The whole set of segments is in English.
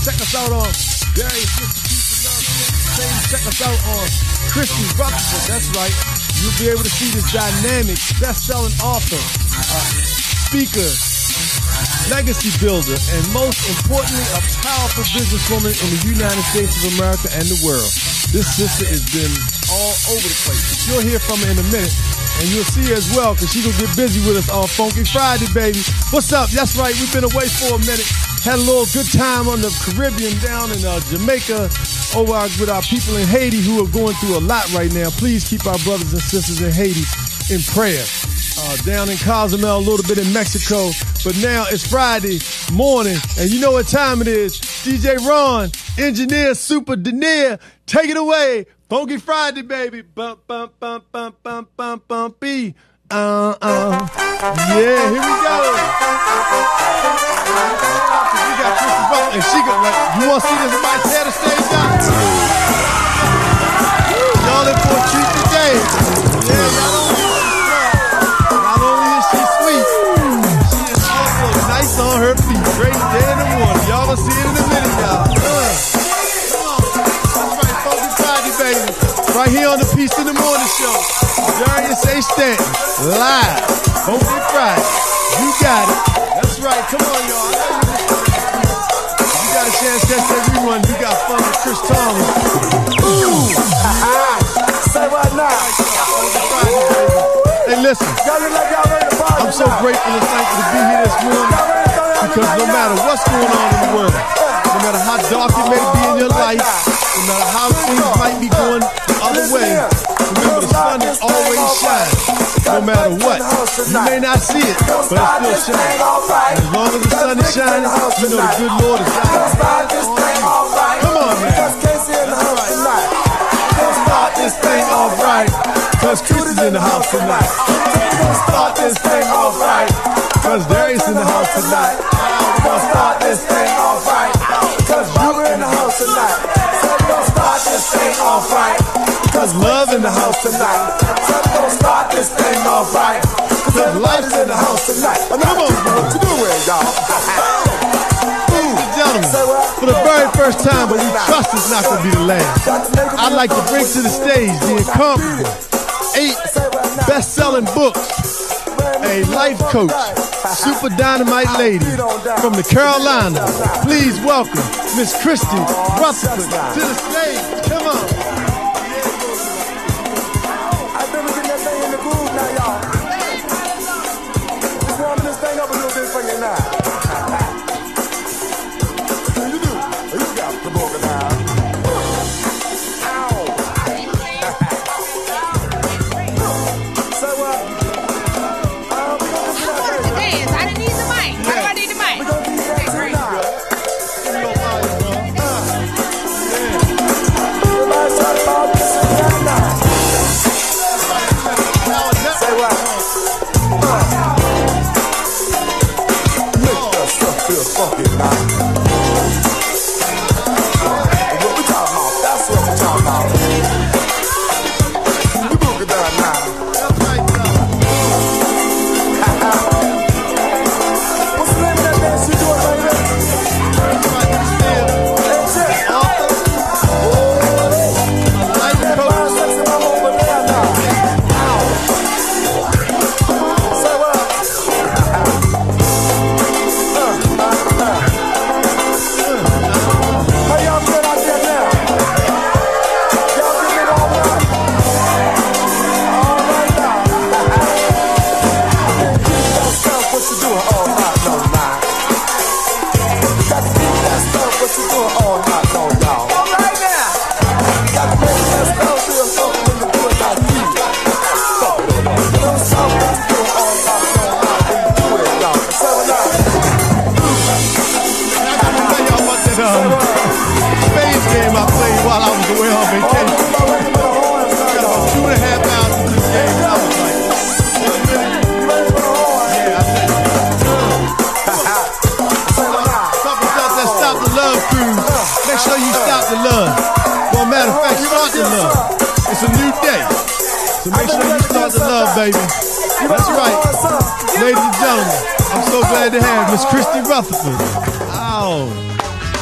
Check us out on Darius, check us out on Christy, Rutherford. That's right. You'll be able to see this dynamic, best-selling author, speaker, legacy builder, and most importantly, a powerful businesswoman in the United States of America and the world. This sister has been all over the place. But you'll hear from her in a minute, and you'll see her as well, because she's going to get busy with us on Funky Friday, baby. What's up? That's right. We've been away for a minute. Had a little good time on the Caribbean down in Jamaica over with our people in Haiti who are going through a lot right now. Please keep our brothers and sisters in Haiti in prayer. Down in Cozumel, a little bit in Mexico. But now it's Friday morning, and you know what time it is. DJ Ron, engineer, super Denier, take it away. Funky Friday, baby. Bump, bump, bump, bump, bump, bump, bumpy. Yeah, here we go. We got Christy Butler, and she got, like, you want to see this? Somebody tear the stage out? Y'all in for a treat today. Yeah, not only is she sweet, she is also nice on her feet. Great day in the morning. Y'all will see it in a minute, y'all. Come on. That's right, Funky Friday, baby. Right here on the Peace in the Morning show. Darius Stanton, live, Funky Friday. You got it. That's right. Come on, y'all. You got a chance to catch that rerun. You got fun with Chris Thomas. Ooh. Say what now? Hey, listen. I'm so grateful and thankful to be here this morning, because no matter what's going on in the world, no matter how dark it may be in your life, no matter how things might be going the other way, remember the sun is always shining. No matter what, you may not see it, but it's still shining. And as long as the sun is shining, you know the good Lord is shining. Come on, man. That's right. Let's start this thing off right, cause Christy's in the house tonight. Let's start this thing off right, cause Darius in the house tonight. Let's start this thing off right, cause you're in the house tonight. Let's start this thing off right, cause love in the house tonight. Let's start this thing off right, cause life's in the house tonight. Come on, what you doing, y'all? Gentlemen, for the very first time, but we trust it's not going to be the last, I'd like to bring to the stage the incomparable 8 best-selling books, a life coach, super dynamite lady from the Carolinas. Please welcome Miss Christy Rutherford to the stage. Come on. I've been getting that thing in the groove now, y'all. Just warming this thing up a little bit for you now. You got to walk it out. Ow. So what? We're going to do that thing. Dance. I didn't need the mic. How do I need the mic? We're going to do that thing now. Everybody talk about this right now. Say what? Make that stuff feel funky now. What we talking about? That's what we talking about. We broke it down now. What's the name of that dance you doing right there? That's it. Everybody sexy mama over there now. Say what? baby. That's right. Ladies and gentlemen, I'm so glad to have Miss Christy Rutherford. Oh.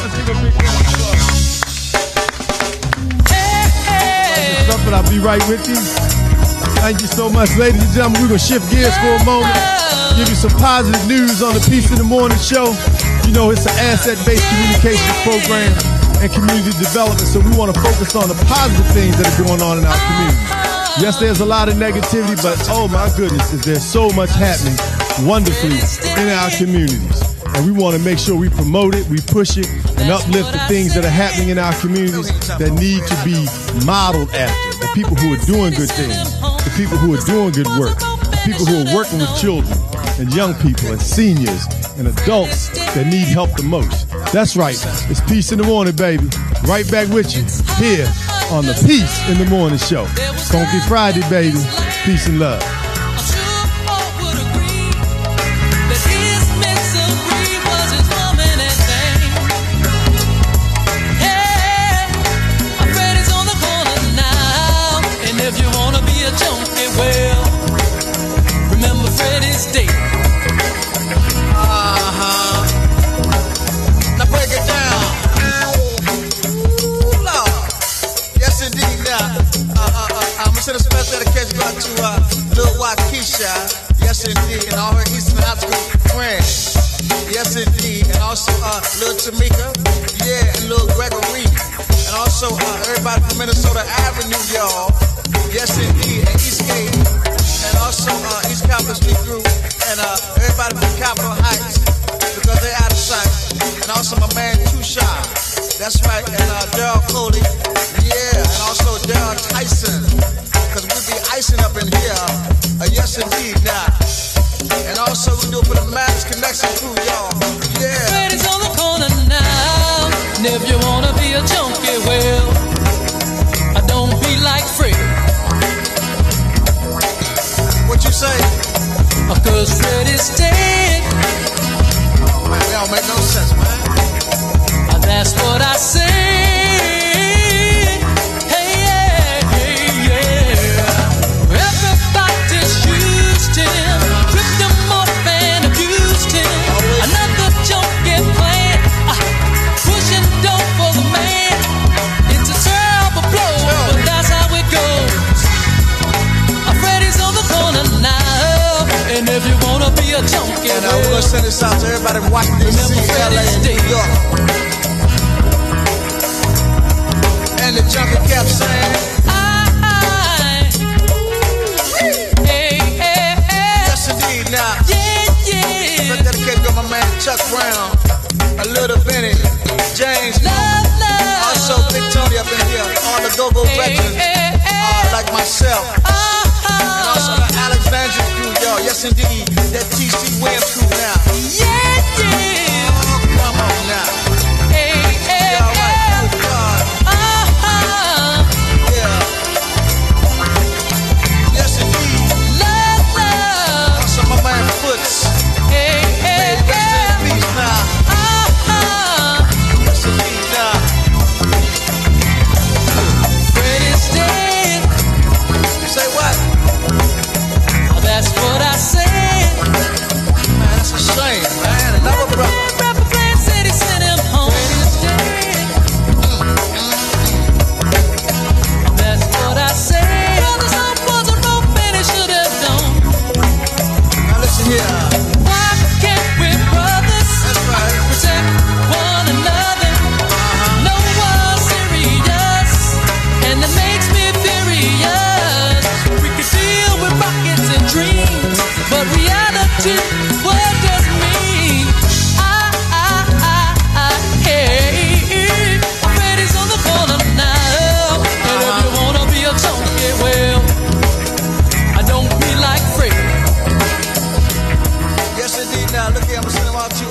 Let's give a big round of applause. Rutherford, I'll be right with you. Thank you so much. Ladies and gentlemen, we're going to shift gears for a moment. Give you some positive news on the Peace in the Morning show. You know, it's an asset-based communications program and community development, so we want to focus on the positive things that are going on in our community. Yes, there's a lot of negativity, but oh my goodness, is there so much happening wonderfully in our communities. And we want to make sure we promote it, we push it, and uplift the things that are happening in our communities that need to be modeled after. The people who are doing good things, the people who are doing good work, the people who are working with children and young people and seniors and adults that need help the most. That's right. It's Peace in the Morning, baby. Right back with you here on the Peace in the Morning show. Funky Friday, baby. Peace and love. Yes, indeed, and all her Eastern African friends. Yes, indeed, and also little Tamika, yeah, and little Gregory, and also everybody from Minnesota Avenue, y'all. Yes, indeed, and Eastgate, and also East Capitol Street Group, and everybody from Capitol Heights, because they're out of sight. And also my man Too Shy, that's right, and Daryl Coley, yeah, and also Daryl Tyson, because we be icing up in here. Yes, indeed, now. And also, we do it for the Mass Connection crew, y'all. Yeah. Freddy's on the corner now. And if you want to be a junkie, well, I don't be like Fred. What you say? Because Fred is dead. Oh, man, that don't make no sense, man. That's what I say. And we're going to send this out to everybody watching DC, LA, and New York. And the junkie kept saying, yes, indeed, now. So dedicated to my man Chuck Brown, a little Benny, James, also Big Tony up in here, all the go-go veterans, like myself. And also the Alexandria crew, y'all. Yes, indeed. That TC Williams crew now. Yeah. Oh, come on now. Yeah, all right. Good God. Yeah. Yes, indeed. Also my man Foots. May rest in peace now. Yes, indeed now. Fred is dead. Say what? That's what I said. Man, that's a shame, man. Another brother. Rapper Plan said he sent him home. That's what I said. Brothers on was a rope and he should have done. Now listen here. Why can't we brothers That's right. protect one another? No one's serious, and that makes me furious. We could deal with rockets and dreams, but reality, what does it mean? Hey, Freddy's on the corner now. And if you wanna be a junkie, well, I don't be like Fred. Yes, indeed. Now, look here. I'm going to send them out to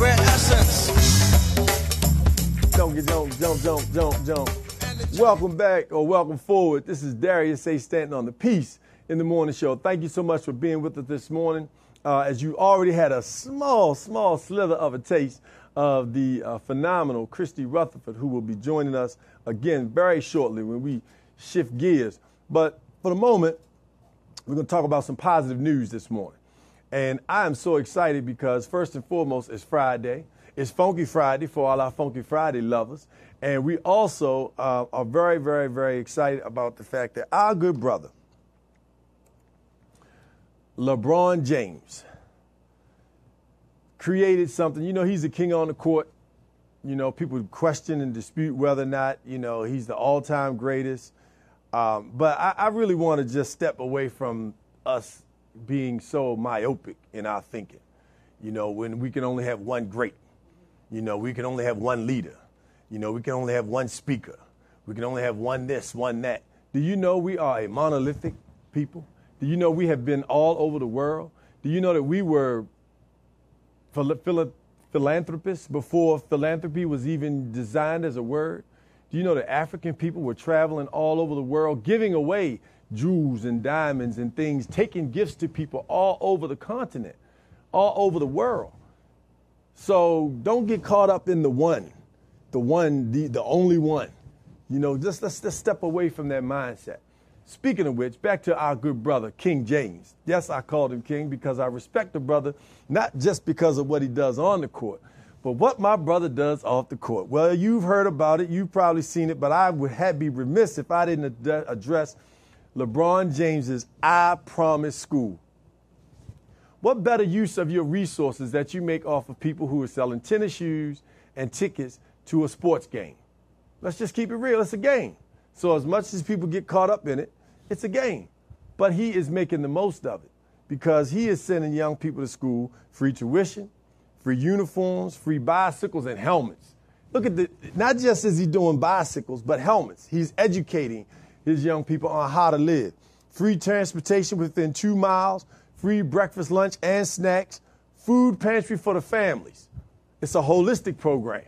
Red Essence. Don't. Welcome back or welcome forward. This is Darius A. Stanton on the Peace in the Morning show. Thank you so much for being with us this morning. As you already had a small slither of a taste of the phenomenal Christy Rutherford, who will be joining us again very shortly when we shift gears. But for the moment, We're going to talk about some positive news this morning. And I am so excited because first and foremost, it's Friday. It's Funky Friday for all our Funky Friday lovers. And we also are very, very, very excited about the fact that our good brother, LeBron James, created something. You know, he's the king on the court. You know, people question and dispute whether or not, you know, he's the all-time greatest. But I really want to just step away from us being so myopic in our thinking. You know, when we can only have one great. You know, we can only have one leader. You know, we can only have one speaker. We can only have one this, one that. Do you know we are a monolithic people? Do you know we have been all over the world? Do you know that we were philanthropists before philanthropy was even designed as a word? Do you know that African people were traveling all over the world, giving away jewels and diamonds and things, taking gifts to people all over the continent, all over the world? So don't get caught up in the only one. You know, just let's step away from that mindset. Speaking of which, back to our good brother, King James. Yes, I called him King because I respect the brother, not just because of what he does on the court, but what my brother does off the court. Well, you've heard about it. You've probably seen it, but I would be remiss if I didn't address LeBron James's I Promise School. What better use of your resources that you make off of people who are selling tennis shoes and tickets to a sports game? Let's just keep it real. It's a game. So as much as people get caught up in it, it's a game. But he is making the most of it because he is sending young people to school, free tuition, free uniforms, free bicycles, and helmets. Look at not just is he doing bicycles, but helmets. He's educating his young people on how to live. Free transportation within 2 miles, free breakfast, lunch, and snacks, food pantry for the families. It's a holistic program.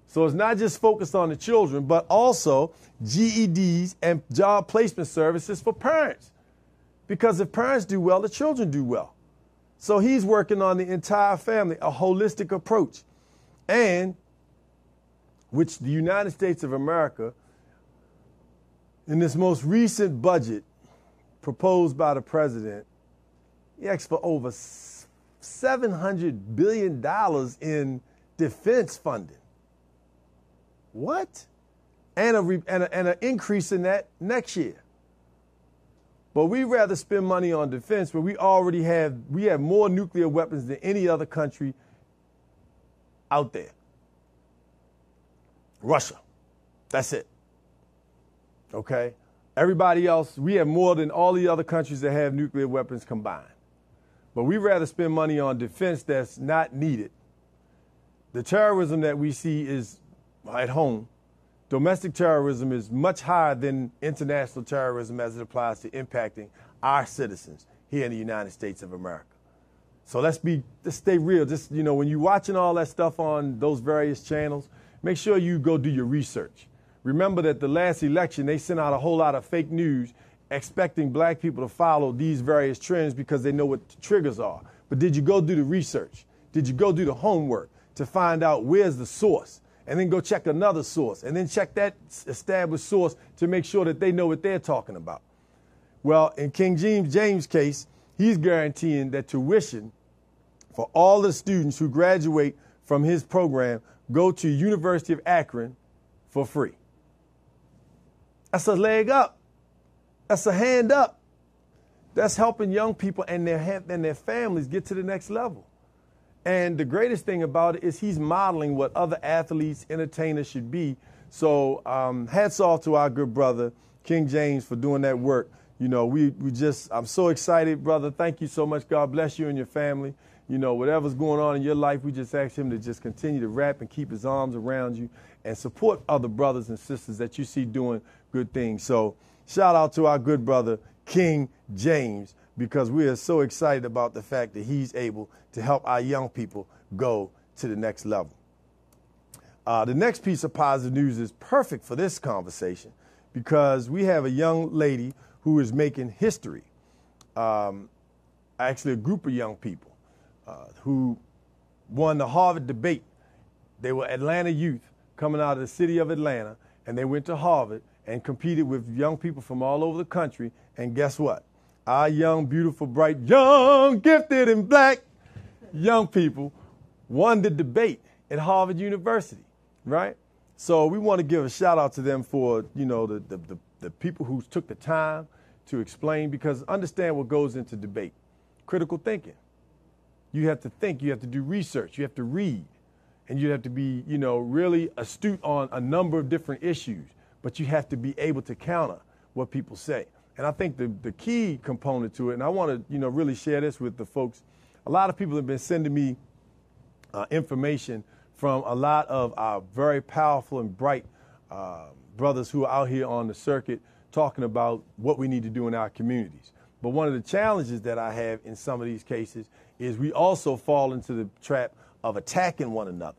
So it's not just focused on the children, but also GEDs and job placement services for parents. Because if parents do well, the children do well. So he's working on the entire family, a holistic approach. And which the United States of America, in this most recent budget proposed by the president, he asked for over $700 billion in defense funding. What? And an increase in that next year. But we rather spend money on defense where we have more nuclear weapons than any other country out there. Russia. That's it. Okay? Everybody else, we have more than all the other countries that have nuclear weapons combined. But we rather spend money on defense that's not needed. The terrorism that we see is at home. Domestic terrorism is much higher than international terrorism as it applies to impacting our citizens here in the United States of America. So let's stay real. Just, you know, when you're watching all that stuff on those various channels, make sure you go do your research. Remember that the last election, they sent out a whole lot of fake news expecting black people to follow these various trends because they know what the triggers are. But did you go do the research? Did you go do the homework to find out where's the source? And then go check another source, and then check that established source to make sure that they know what they're talking about. Well, in King James' case, he's guaranteeing that tuition for all the students who graduate from his program go to University of Akron for free. That's a leg up. That's a hand up. That's helping young people and their families get to the next level. And the greatest thing about it is he's modeling what other athletes, entertainers should be. So hats off to our good brother, King James, for doing that work. You know, I'm so excited, brother. Thank you so much. God bless you and your family. You know, whatever's going on in your life, we just ask him to just continue to rap and keep his arms around you and support other brothers and sisters that you see doing good things. So shout out to our good brother, King James, because we are so excited about the fact that he's able to help our young people go to the next level. The next piece of positive news is perfect for this conversation because we have a young lady who is making history. Actually, a group of young people who won the Harvard debate. They were Atlanta youth coming out of the city of Atlanta, and they went to Harvard and competed with young people from all over the country. And guess what? our young, beautiful, bright, young, gifted, and black young people won the debate at Harvard University, right? So we want to give a shout out to them for, you know, the people who took the time to explain, because understand what goes into debate. Critical thinking. You have to think, you have to do research, you have to read, and you have to be, you know, really astute on a number of different issues, but you have to be able to counter what people say. And I think the key component to it, and I want to, you know, really share this with the folks. A lot of people have been sending me information from a lot of our very powerful and bright brothers who are out here on the circuit talking about what we need to do in our communities. But one of the challenges that I have in some of these cases is we also fall into the trap of attacking one another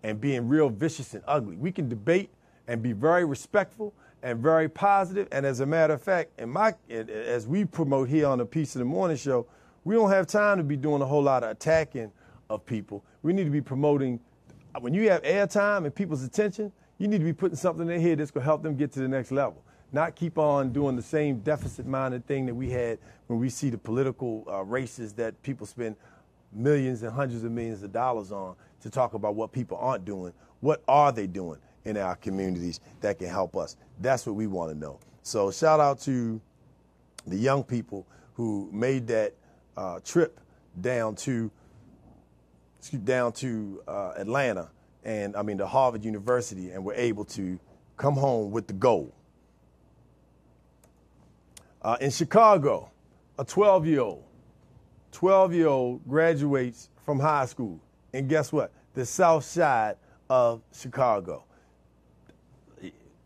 and being real vicious and ugly. We can debate and be very respectful and very positive. And as a matter of fact, as we promote here on the Peace in the Morning show, we don't have time to be doing a whole lot of attacking of people. We need to be promoting. When you have airtime and people's attention, you need to be putting something in their head that's going to help them get to the next level. Not keep on doing the same deficit-minded thing that we had when we see the political races that people spend millions and hundreds of millions of dollars on to talk about what people aren't doing. What are they doing in our communities that can help us? That's what we want to know. So shout out to the young people who made that trip down to Atlanta, and to Harvard University, and were able to come home with the gold. In Chicago, a 12-year-old graduates from high school, and guess what? The South Side of Chicago.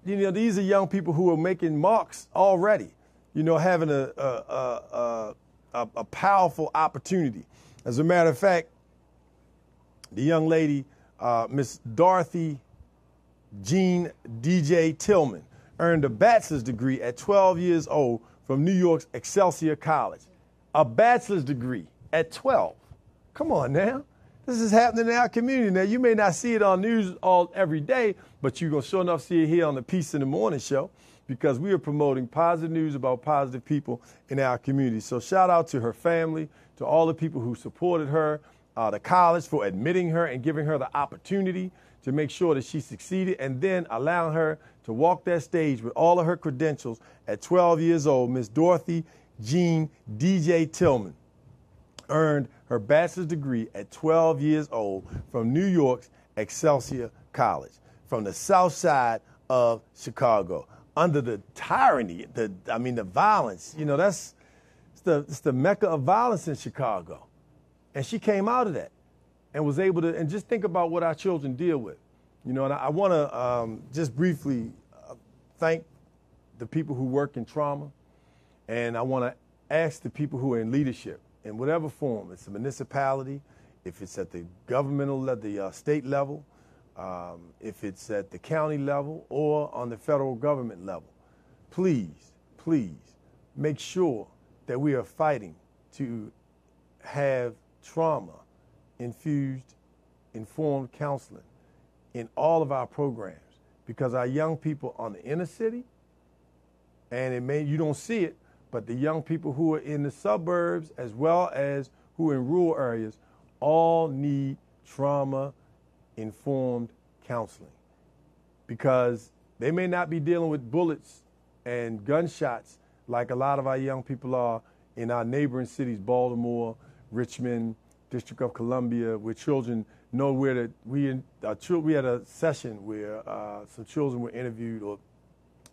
You know, these are young people who are making marks already. You know, having a powerful opportunity. As a matter of fact, the young lady, Miss Dorothy Jean DJ Tillman, earned a bachelor's degree at 12 years old from New York's Excelsior College. A bachelor's degree at 12. Come on now. This is happening in our community. Now, you may not see it on news every day, but you're going to sure enough see it here on the Peace in the Morning show, because we are promoting positive news about positive people in our community. So shout out to her family, to all the people who supported her, the college for admitting her and giving her the opportunity to make sure that she succeeded, and then allowing her to walk that stage with all of her credentials at 12 years old. Miss Dorothy Jean DJ Tillman earned her bachelor's degree at 12 years old from New York's Excelsior College, from the South Side of Chicago, under the tyranny, the violence. You know, it's the mecca of violence in Chicago. And she came out of that and was able to, and just think about what our children deal with. You know, and I want to just briefly thank the people who work in trauma, and I want to ask the people who are in leadership in whatever form. It's a municipality, if it's at the governmental, the state level, if it's at the county level or on the federal government level. Please, please make sure that we are fighting to have trauma-infused, informed counseling in all of our programs, because our young people on the inner city, and you don't see it, but the young people who are in the suburbs as well as who are in rural areas all need trauma-informed counseling, because they may not be dealing with bullets and gunshots like a lot of our young people are in our neighboring cities, Baltimore, Richmond, District of Columbia, where children know where we had a session where some children were interviewed or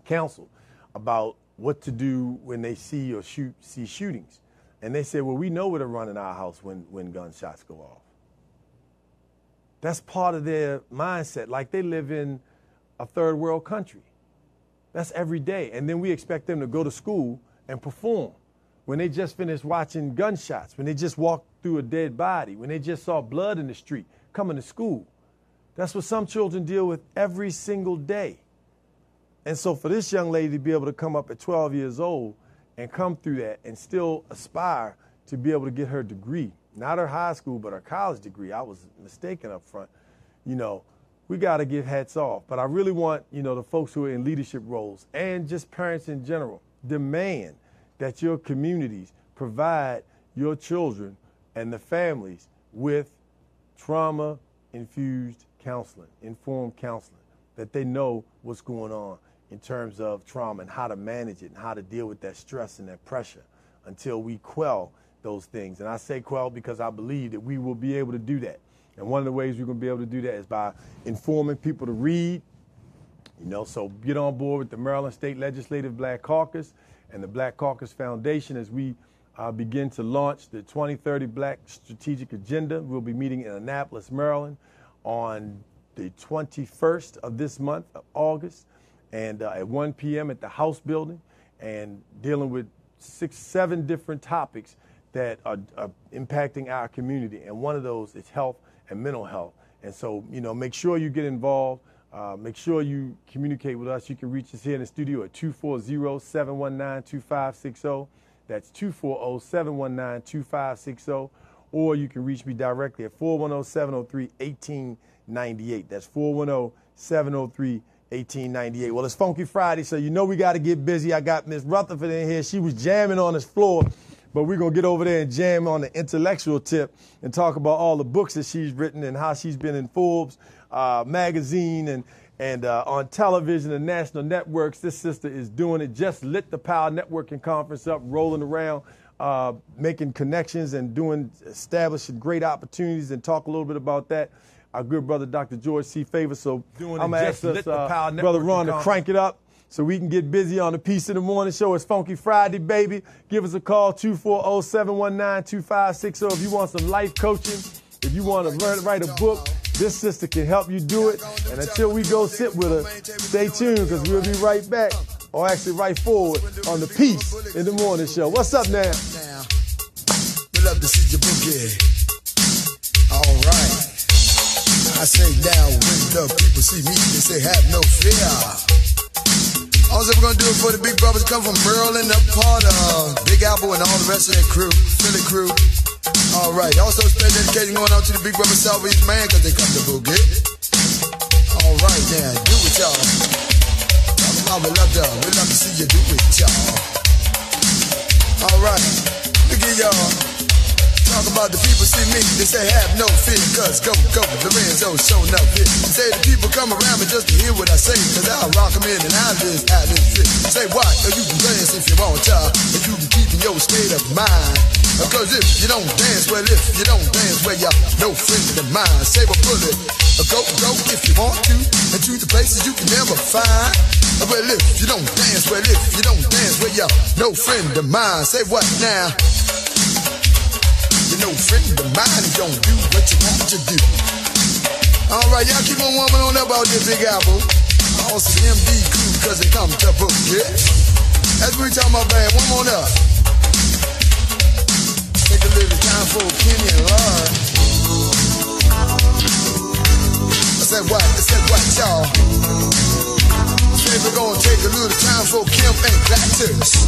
counseled about what to do when they see shootings. And they said, well, we know where to run in our house when gunshots go off. That's part of their mindset, like they live in a third world country. That's every day. And then we expect them to go to school and perform when they just finished watching gunshots, when they just walked through a dead body, when they just saw blood in the street coming to school. That's what some children deal with every single day. And so for this young lady to be able to come up at 12 years old and come through that and still aspire to be able to get her degree, not her high school, but her college degree, I was mistaken up front, you know, we got to give hats off. But I really want, you know, the folks who are in leadership roles and just parents in general, demand that your communities provide your children and the families with trauma-infused counseling, informed counseling, that they know what's going on in terms of trauma and how to manage it and how to deal with that stress and that pressure until we quell those things. And I say quell because I believe that we will be able to do that. And one of the ways we're going to be able to do that is by informing people to read. So get on board with the Maryland State Legislative Black Caucus and the Black Caucus Foundation as we begin to launch the 2030 Black Strategic Agenda. We'll be meeting in Annapolis, Maryland on the 21st of this month of August and at 1 p.m. at the House building and dealing with 6-7 different topics that are impacting our community. And one of those is health and mental health. And so, make sure you get involved. Make sure you communicate with us. You can reach us here in the studio at 240-719-2560. That's 240-719-2560. Or you can reach me directly at 410-703-1898. That's 410-703-1898. Well, it's Funky Friday, so we got to get busy. I got Miss Rutherford in here. She was jamming on this floor, but we're going to get over there and jam on the intellectual tip and talk about all the books that she's written and how she's been in Forbes magazine and on television and national networks. This sister is doing it. Just lit the Power Networking Conference up, rolling around, making connections and establishing great opportunities, and talk a little bit about that. Our good brother, Dr. George C. Favor. So I'm going to ask us, Brother Ron, to crank it up so we can get busy on the Peace in the Morning show. It's Funky Friday, baby. Give us a call, 240-719-2560. If you want some life coaching, if you want to learn to write a book, this sister can help you do it. And until we go sit with her, stay tuned because we'll be right back, or actually right forward, on the Peace in the Morning show. What's up now? We love to see you boogie. All right. I say now when the people see me, they say have no fear. Also, we're going to do it for the big brothers come from Maryland, up part of Big Apple and all the rest of that crew, Philly crew. All right. Also, special dedication going out to the big brother Southeast man because they come to boogie. All right, now, do it, y'all. Talk about we love to see you do it, y'all. All right. Look at y'all. Talk about the people see me, they say have no fear, cause go, Lorenzo showing up here. Say the people come around me just to hear what I say, cause I'll rock them in and out this fit. Say what, or you can dance if you want to, or you can keep in your state of mind. Cause if you don't dance, well if you don't dance, well you're no friend of mine. Save a bullet, go if you want to, and to the places you can never find. Well if you don't dance, well if you don't dance, well you're no friend of mine. Say what now? You're no friend of mine, you don't do what you want to do. All right, y'all keep on warming on up out this Big Apple. Also the MD crew, cause they come to book, yeah? That's what we talking about, man. One more up. Take a little time for Kenny and Lord. I said what, y'all? Say we're gonna take a little time for Kim and Clactors.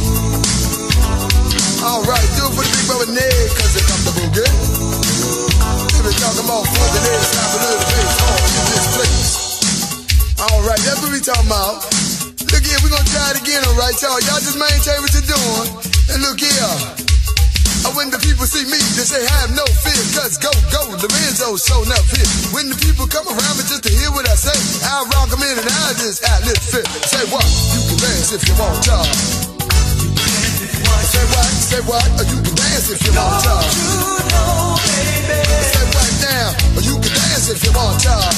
All right, do it for the big brother Ned, cause they come to boogie. We're talking about for the Ned, stop a little bass all in this place. All right, that's what we talking about. Look here, we're gonna try it again, all right, y'all. Y'all just maintain what you're doing. And look here. When the people see me, they say have no fear, cause go, Lorenzo showing up here. When the people come around me just to hear what I say, I'll rock them in and out this ad-lib fit. Say what? You can dance if you want, y'all. Say what, or you can dance if you want, y'all. Say what now, or you can dance if you want, y'all.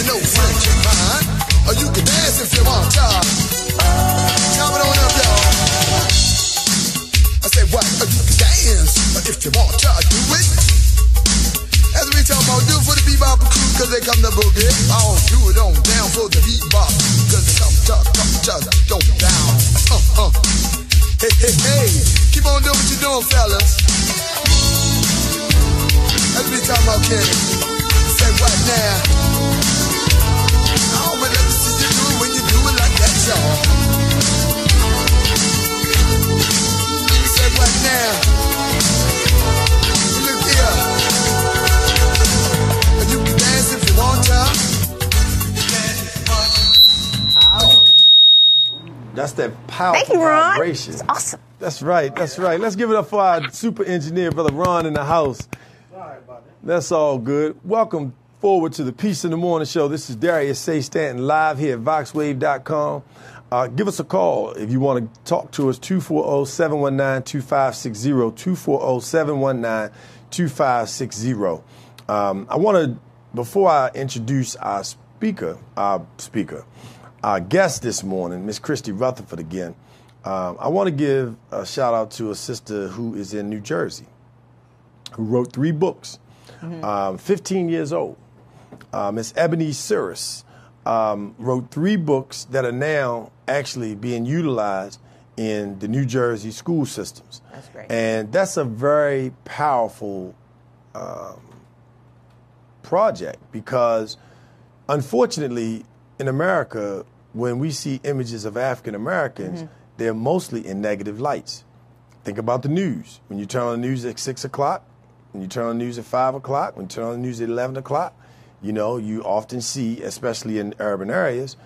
You know French and mine, or you can dance if you want, y'all. Come on up, y'all. I say what, or you can dance, or if you want, y'all, do it. As we talking about, do it for the bebop crew, cause they come to boogie. I'll do it on down for the bebop, cause they come go down. Hey, keep on doing what you're doing, fellas. As we talking about Kenny, say what now? I would love to see you do it when you do it like that, y'all. Say what now? Look here. You can dance if you want to. That's that powerful Thank you, Ron. vibration. It's awesome. That's right. That's right. Let's give it up for our super engineer, Brother Ron, in the house. Sorry about that. That's all good. Welcome forward to the Peace in the Morning show. This is Darius Stanton live here at VoxWave.com. Give us a call if you want to talk to us, 240-719-2560, 240-719-2560. I want to, before I introduce our guest this morning, Miss Christy Rutherford again, I want to give a shout out to a sister who is in New Jersey, who wrote 3 books, 15 years old. Miss Ebony Cyrus wrote 3 books that are now actually being utilized in the New Jersey school systems. That's great. And that's a very powerful project because, unfortunately, in America, when we see images of African Americans, they're mostly in negative lights. Think about the news. When you turn on the news at 6 o'clock, when you turn on the news at 5 o'clock, when you turn on the news at 11 o'clock, you know, you often see, especially in urban areas,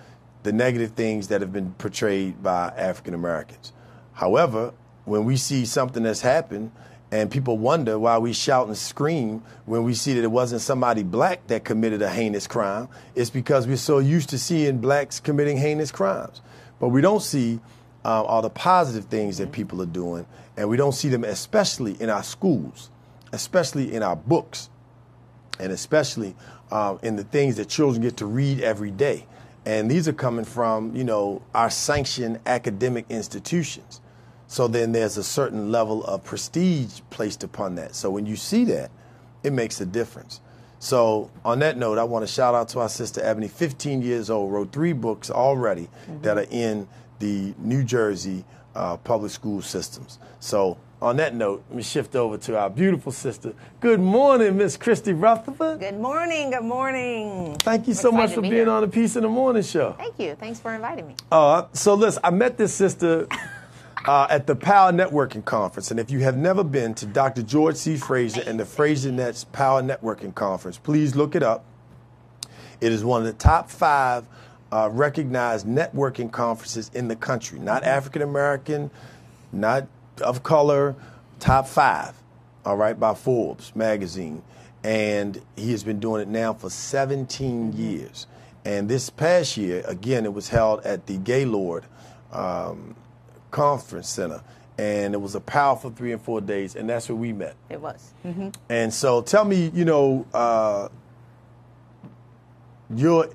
the negative things that have been portrayed by African Americans. However, when we see something that's happened and people wonder why we shout and scream when we see that it wasn't somebody black that committed a heinous crime, it's because we're so used to seeing blacks committing heinous crimes. But we don't see all the positive things that people are doing, and we don't see them especially in our schools, especially in our books, and especially in the things that children get to read every day. And these are coming from, you know, our sanctioned academic institutions. So then there's a certain level of prestige placed upon that. So when you see that, it makes a difference. So on that note, I want to shout out to our sister Ebony, 15 years old, wrote 3 books already that are in the New Jersey public school systems. So on that note, let me shift over to our beautiful sister. Good morning, Miss Christy Rutherford. Good morning. Good morning. Thank you so much for being on the Peace in the Morning show. Thank you. Thanks for inviting me. So listen, I met this sister at the Power Networking Conference. And if you have never been to Dr. George C. Fraser and the Fraser Net's Power Networking Conference, please look it up. It is one of the top 5 recognized networking conferences in the country. Not African American, not of color, top 5, all right, by Forbes magazine. And he has been doing it now for 17 years. And this past year, again, it was held at the Gaylord Conference Center. And it was a powerful 3 and 4 days, and that's where we met. It was. And so tell me, you know, your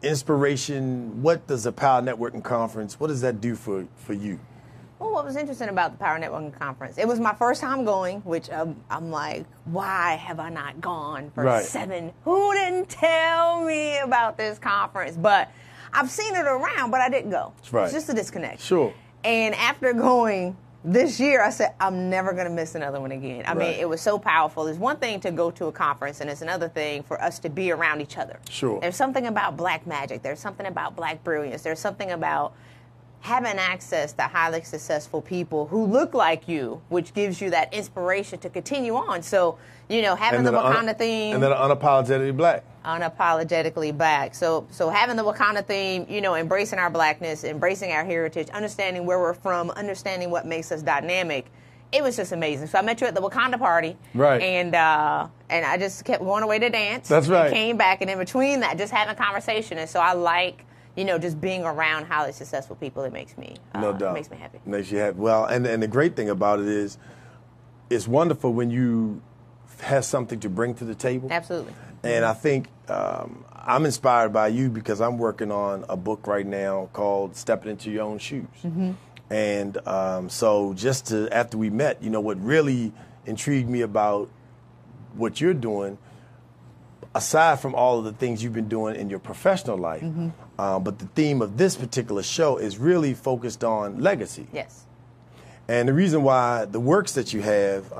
inspiration, what does a Power Networking Conference, what does that do for you? Well, what was interesting about the Power Networking Conference, it was my first time going, which I'm like, why have I not gone for 7? Who didn't tell me about this conference? But I've seen it around, but I didn't go. Right. It's just a disconnect. Sure. And after going this year, I said, I'm never going to miss another one again. I mean, it was so powerful. It's one thing to go to a conference, and it's another thing for us to be around each other. Sure. There's something about black magic. There's something about black brilliance. There's something about having access to highly successful people who look like you, which gives you that inspiration to continue on. So, you know, having the Wakanda theme. And then unapologetically black. Unapologetically black. So having the Wakanda theme, you know, embracing our blackness, embracing our heritage, understanding where we're from, understanding what makes us dynamic. It was just amazing. So I met you at the Wakanda party. Right. And I just kept going away to dance. That's right. And came back, and in between that, just having conversation. And so I like, you know, just being around highly successful people, it makes me no doubt. It makes me happy. Makes you happy. Well, and the great thing about it is, it's wonderful when you have something to bring to the table. Absolutely. And I think I'm inspired by you because I'm working on a book right now called Stepping Into Your Own Shoes. And so just after we met, you know, what really intrigued me about what you're doing, aside from all of the things you've been doing in your professional life, but the theme of this particular show is really focused on legacy. Yes. And the reason why the works that you have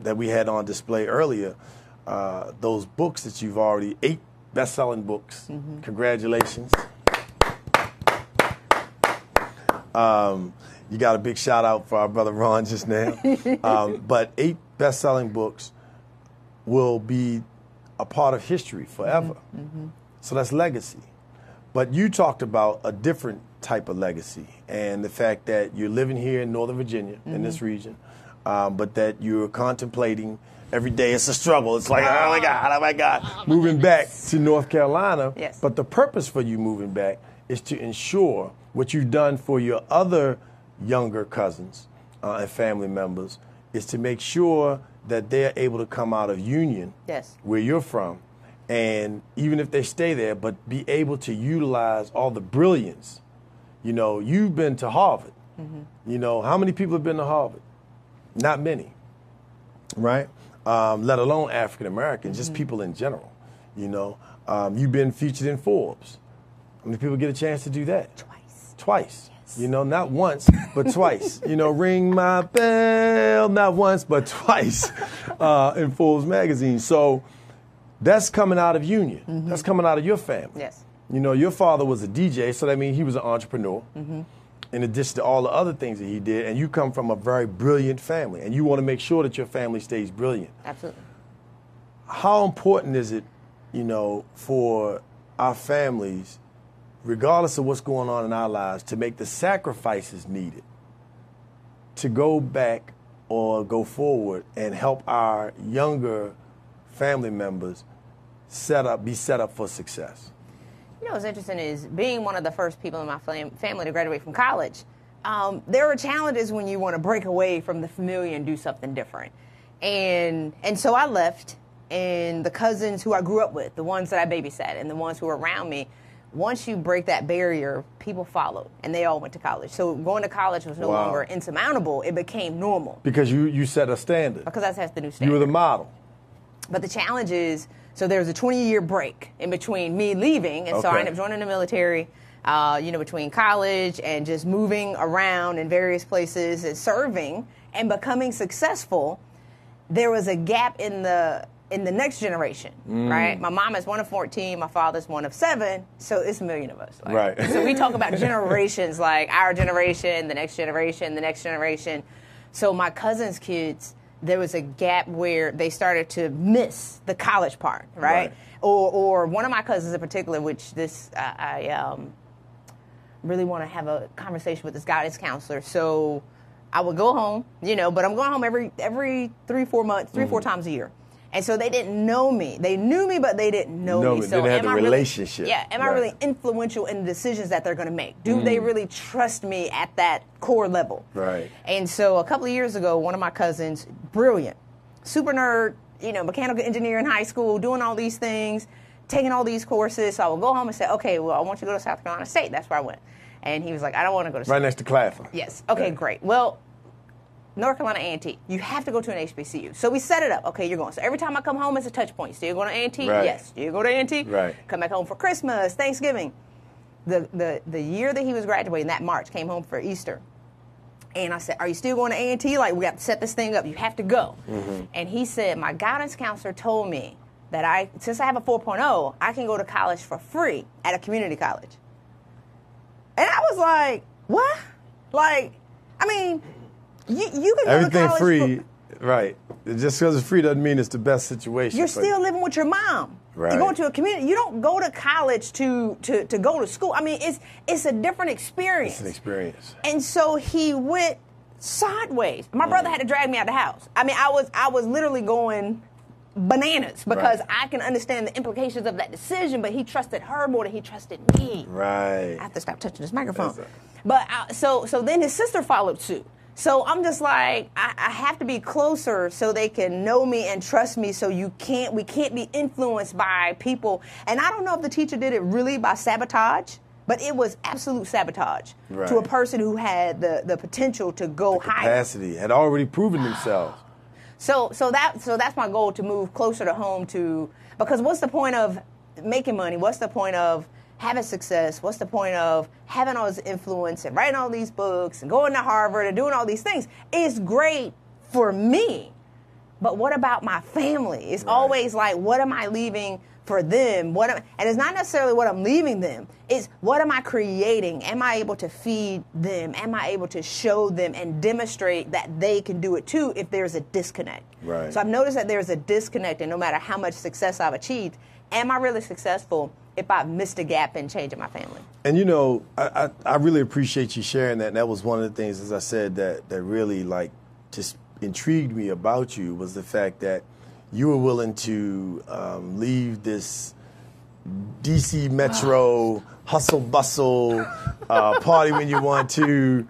that we had on display earlier, those books that you've already, 8 best-selling books, congratulations. You got a big shout out for our brother Ron just now. But 8 best-selling books will be a part of history forever. So that's legacy. But you talked about a different type of legacy and the fact that you're living here in Northern Virginia, in this region, but that you're contemplating every day. It's a struggle. It's like, oh my God, moving back to North Carolina. Yes. But the purpose for you moving back is to ensure what you've done for your other younger cousins and family members is to make sure that they're able to come out of Union, where you're from, and even if they stay there, but be able to utilize all the brilliance. You know, you've been to Harvard. You know, how many people have been to Harvard? Not many, right? Let alone African Americans, just people in general. You know, you've been featured in Forbes. How many people get a chance to do that? Twice. Yes. You know, not once, but twice. You know, ring my bell, not once, but twice in Forbes magazine. So that's coming out of Union. That's coming out of your family. Yes. You know, your father was a DJ, so that means he was an entrepreneur. In addition to all the other things that he did, and you come from a very brilliant family, and you want to make sure that your family stays brilliant. Absolutely. How important is it, you know, for our families, regardless of what's going on in our lives, to make the sacrifices needed to go back or go forward and help our younger family members be set up for success? You know what's interesting is being one of the first people in my family to graduate from college, there are challenges when you want to break away from the familiar and do something different. And so I left, and the cousins who I grew up with, the ones that I babysat and the ones who were around me, once you break that barrier, people followed, and they all went to college. So going to college was no longer insurmountable. It became normal. Because you set a standard. Because that's the new standard. You were the model. But the challenge is, so there was a 20-year break in between me leaving, and so I ended up joining the military, you know, between college and just moving around in various places and serving and becoming successful. There was a gap in the next generation, right? My mom is one of 14, my father's one of 7, so it's a million of us. Like, right. So we talk about generations, like our generation, the next generation, the next generation. So my cousin's kids, there was a gap where they started to miss the college part, right? Or one of my cousins in particular, which I really want to have a conversation with this guidance counselor. So I would go home, you know, but I'm going home every 3-4 months, 3-4 times a year. And so they didn't know me. They knew me, but they didn't know me. So didn't have the relationship. Am I really influential in the decisions that they're going to make? Do they really trust me at that core level? Right. And so a couple of years ago, one of my cousins, brilliant, super nerd, you know, mechanical engineer in high school, doing all these things, taking all these courses. So I would go home and say, okay, well, I want you to go to South Carolina State. That's where I went. And he was like, I don't want to go to State. Right next to Claflin. Yes. Okay, great. Well, North Carolina A&T, you have to go to an HBCU. So we set it up. Okay, you're going. So every time I come home, it's a touch point. Still going to A&T? Right. Yes. You go to A&T? Right. Come back home for Christmas, Thanksgiving. The year that he was graduating, that March, came home for Easter. And I said, are you still going to A&T? Like, we got to set this thing up. You have to go. And he said, my guidance counselor told me that since I have a 4.0, I can go to college for free at a community college. And I was like, what? Like, I mean, you can go everything to college free, right? Just because it's free doesn't mean it's the best situation. You're still living with your mom. Right. You're going to a community. You don't go to college to go to school. I mean, it's a different experience. It's an experience. And so he went sideways. My brother had to drag me out of the house. I mean, I was literally going bananas because I can understand the implications of that decision, but he trusted her more than he trusted me. Right. I have to stop touching this microphone. But so then his sister followed suit. So I'm just like, I have to be closer so they can know me and trust me. So we can't be influenced by people. And I don't know if the teacher did it really by sabotage, but it was absolute sabotage to a person who had the potential to go higher. Capacity had already proven themselves. So that's my goal, to move closer to home, because what's the point of making money? What's the point of having success? What's the point of having all this influence and writing all these books and going to Harvard and doing all these things? It's great for me, but what about my family? It's always like, what am I leaving for them? And it's not necessarily what I'm leaving them. It's what am I creating? Am I able to feed them? Am I able to show them and demonstrate that they can do it too if there's a disconnect? Right. So I've noticed that there's a disconnect, and no matter how much success I've achieved, am I really successful if I missed a gap in changing my family. And you know, I really appreciate you sharing that. And that was one of the things, as I said, that really like just intrigued me about you, was the fact that you were willing to leave this DC Metro hustle bustle party when you want to,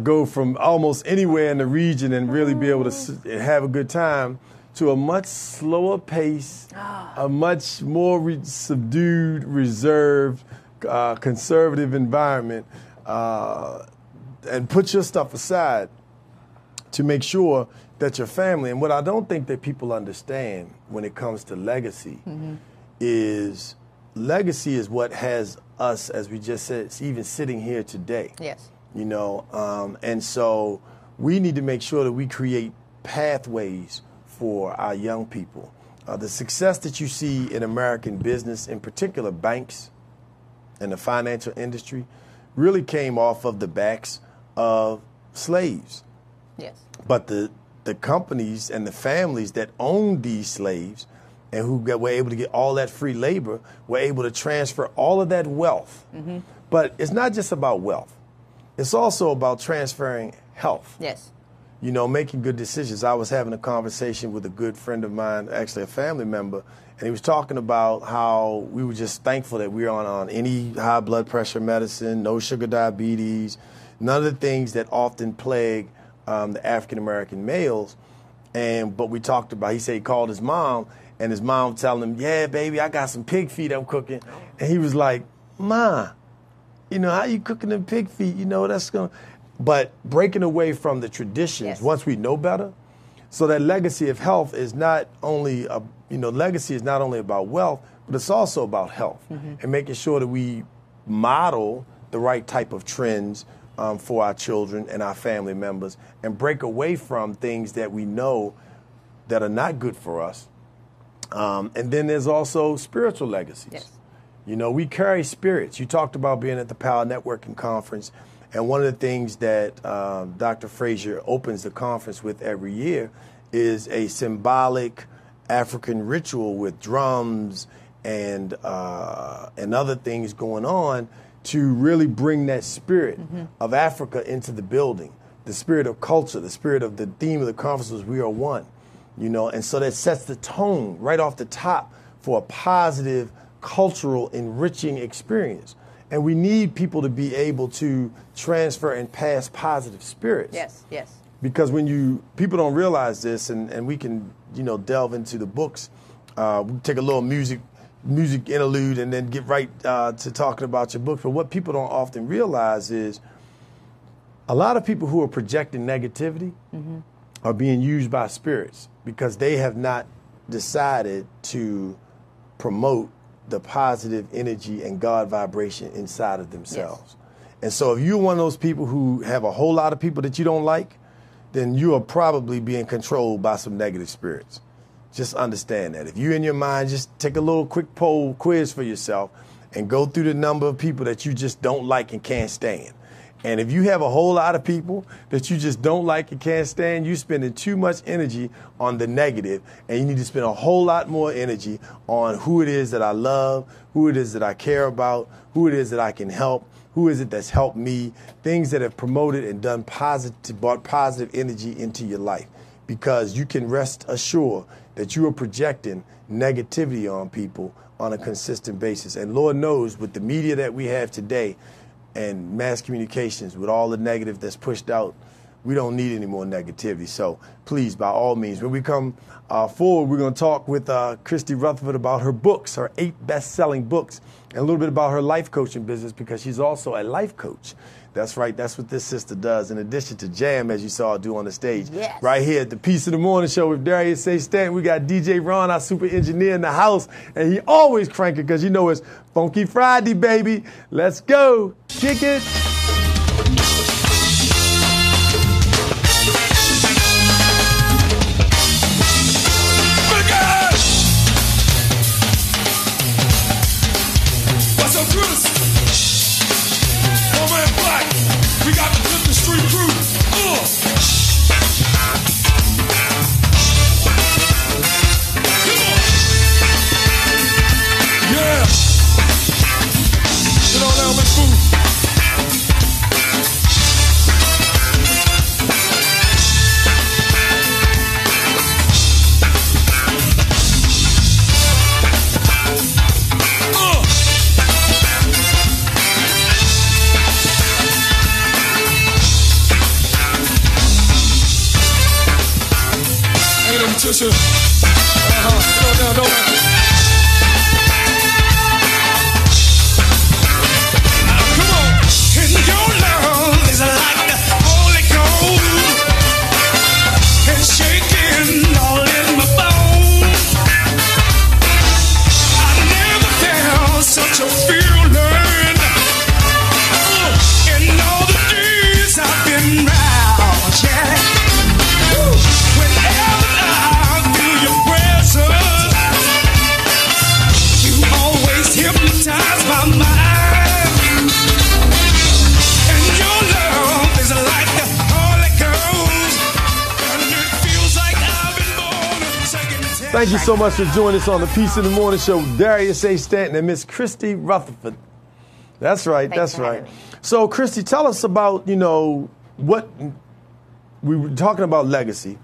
go from almost anywhere in the region and really be able to have a good time, to a much slower pace, a much more subdued, reserved, conservative environment, and put your stuff aside to make sure that your family, and what I don't think that people understand when it comes to legacy, is legacy is what has us, as we just said, even sitting here today. Yes. You know, and so we need to make sure that we create pathways for our young people. The success that you see in American business, in particular banks and the financial industry, really came off of the backs of slaves. Yes. But the companies and the families that owned these slaves and who were able to get all that free labor were able to transfer all of that wealth. But it's not just about wealth. It's also about transferring health. Yes. You know, making good decisions. I was having a conversation with a good friend of mine, actually a family member, and he was talking about how we were just thankful that we were on any high blood pressure medicine, no sugar diabetes, none of the things that often plague the African-American males. But we talked about, he said he called his mom, and his mom telling him, yeah, baby, I got some pig feet I'm cooking. And he was like, Ma, you know, how you cooking them pig feet? You know, that's going to... But breaking away from the traditions, once we know better, so that legacy of health is not only, legacy is not only about wealth, but it's also about health and making sure that we model the right type of trends for our children and our family members, and break away from things that we know that are not good for us. And then there's also spiritual legacies. Yes. You know, we carry spirits. You talked about being at the Power Networking Conference. And one of the things that Dr. Frazier opens the conference with every year is a symbolic African ritual with drums and other things going on to really bring that spirit of Africa into the building, the spirit of culture, the spirit of the theme of the conference was "We Are One," you know, and so that sets the tone right off the top for a positive, cultural, enriching experience. And we need people to be able to transfer and pass positive spirits. Yes, yes. Because when people don't realize this, and we can, delve into the books, we take a little music interlude and then get right to talking about your book. But what people don't often realize is a lot of people who are projecting negativity are being used by spirits because they have not decided to promote the positive energy and God vibration inside of themselves. Yes. And so if you're one of those people who have a whole lot of people that you don't like, then you are probably being controlled by some negative spirits. Just understand that. If you're in your mind, just take a little quick poll quiz for yourself and go through the number of people that you just don't like and can't stand. And if you have a whole lot of people that you just don't like and can't stand, you're spending too much energy on the negative, and you need to spend a whole lot more energy on who it is that I love, who it is that I care about, who it is that I can help, who is it that's helped me, things that have promoted and done brought positive energy into your life. Because you can rest assured that you are projecting negativity on people on a consistent basis. And Lord knows, with the media that we have today, and mass communications, with all the negative that's pushed out, we don't need any more negativity. So please, by all means, when we come forward, we're going to talk with Christy Rutherford about her books, her 8 best-selling books, and a little bit about her life coaching business, because she's also a life coach. That's right. That's what this sister does, in addition to jam, as you saw her do on the stage. Yes. Right here at the Peace of the Morning Show with Darius Stanton. We got DJ Ron, our super engineer, in the house, and he always cranking because it's Funky Friday, baby. Let's go. Kick it. Thank you so much for joining us on the Peace in the Morning Show. Darius A. Stanton and Miss Christy Rutherford. That's right. That's right. So, Christy, tell us about, what we were talking about legacy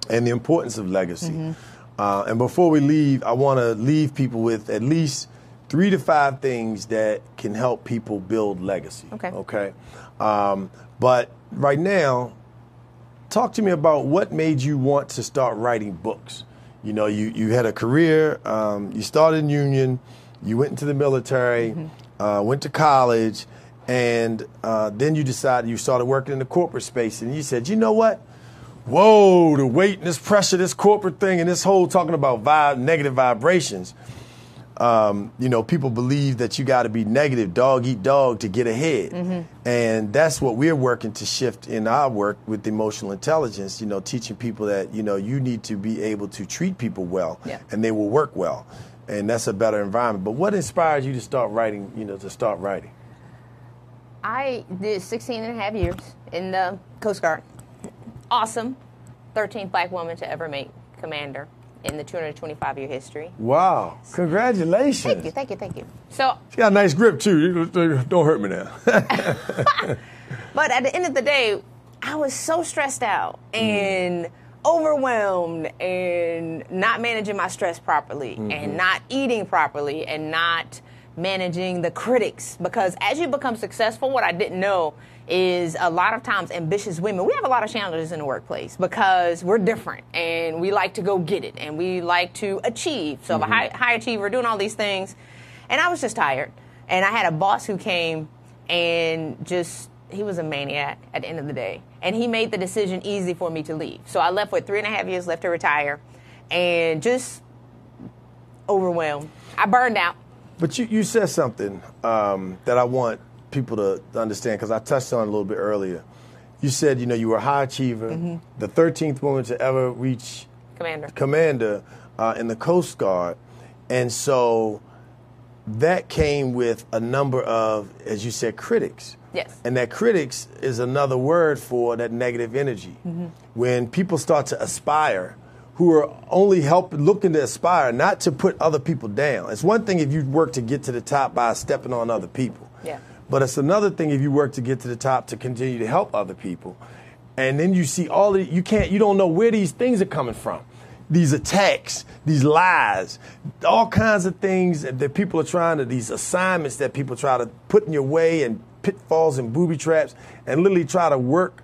and the importance of legacy. And before we leave, I want to leave people with at least 3 to 5 things that can help people build legacy. Okay. But right now, talk to me about what made you want to start writing books. You had a career, you started in Union, you went into the military, went to college, and then you decided you started working in the corporate space, and you said, you know what? Whoa, the weight and this pressure, this corporate thing, and this whole talking about negative vibrations. People believe that you got to be negative, dog eat dog to get ahead. And that's what we're working to shift in our work with emotional intelligence, teaching people that, you need to be able to treat people well and they will work well. And that's a better environment. But what inspired you to start writing, I did 16 and a half years in the Coast Guard. Awesome. 13th black woman to ever make commander in the 225-year history. Wow. Congratulations. Thank you. So she got a nice grip, too. Don't hurt me now. But at the end of the day, I was so stressed out and overwhelmed and not managing my stress properly and not eating properly and not managing the critics. Because as you become successful, what I didn't know is a lot of times ambitious women, we have a lot of challenges in the workplace because we're different and we like to go get it and we like to achieve. So I'm a high achiever, doing all these things. And I was just tired. And I had a boss who came and he was a maniac at the end of the day. And he made the decision easy for me to leave. So I left with 3.5 years left to retire and just overwhelmed. I burned out. But you said something that I want people to understand, because I touched on it a little bit earlier. You said, you were a high achiever, the 13th woman to ever reach commander in the Coast Guard. And so that came with a number of, as you said, critics. Yes. And that critics is another word for that negative energy. When people start to aspire, who are only looking to aspire, not to put other people down. It's one thing if you work to get to the top by stepping on other people. Yeah. But it's another thing if you work to get to the top to continue to help other people. And then you see you don't know where these things are coming from. These attacks, these lies, all kinds of things that people are these assignments that people try to put in your way, and pitfalls and booby traps, and literally try to work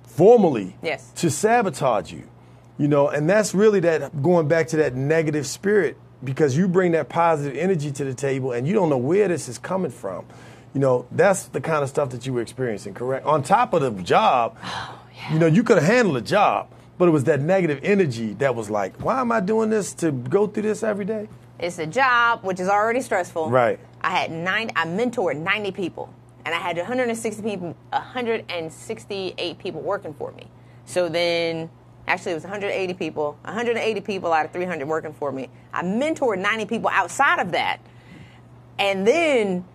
formally to sabotage you. And that's really that going back to that negative spirit, because you bring that positive energy to the table and you don't know where this is coming from. That's the kind of stuff that you were experiencing, correct? On top of the job, you could have handled the job, but it was that negative energy that was like, why am I doing this to go through this every day? It's a job, which is already stressful. Right. I mentored 90 people, and I had 168 people working for me. So then, actually, it was 180 people out of 300 working for me. I mentored 90 people outside of that. And then,